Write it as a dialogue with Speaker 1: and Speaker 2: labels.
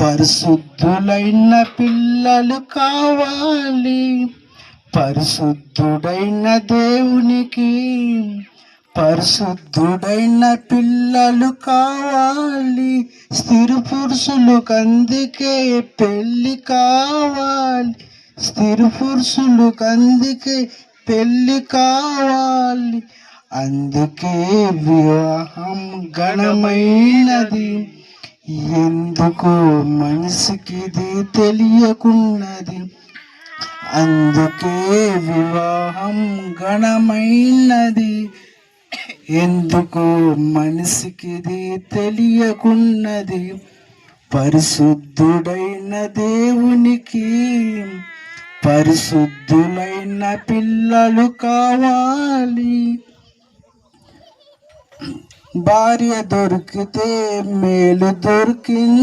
Speaker 1: పరిశుద్ధులైన పిల్లలు కావాలి పరిశుద్ధుడైన దేవునికి. పరిశుద్ధుడైన పిల్లలు కావాలి, స్త్రీ పురుషులకు అందుకే పెళ్లి కావాలి. స్త్రీ పురుషులకు అందుకే పెళ్లి కావాలి. అందుకే వివాహం ఘనమైనది. ఎందుకు మనిషికి ఇది తెలియకున్నది. అందుకే వివాహం ఘనమైనది. ఎందుకు మనిషికి ఇది తెలియకున్నది. పరిశుద్ధుడైన దేవునికి పరిశుద్ధులైన పిల్లలు కావాలి. భార్య దొరికితే మేలు దొరికింది,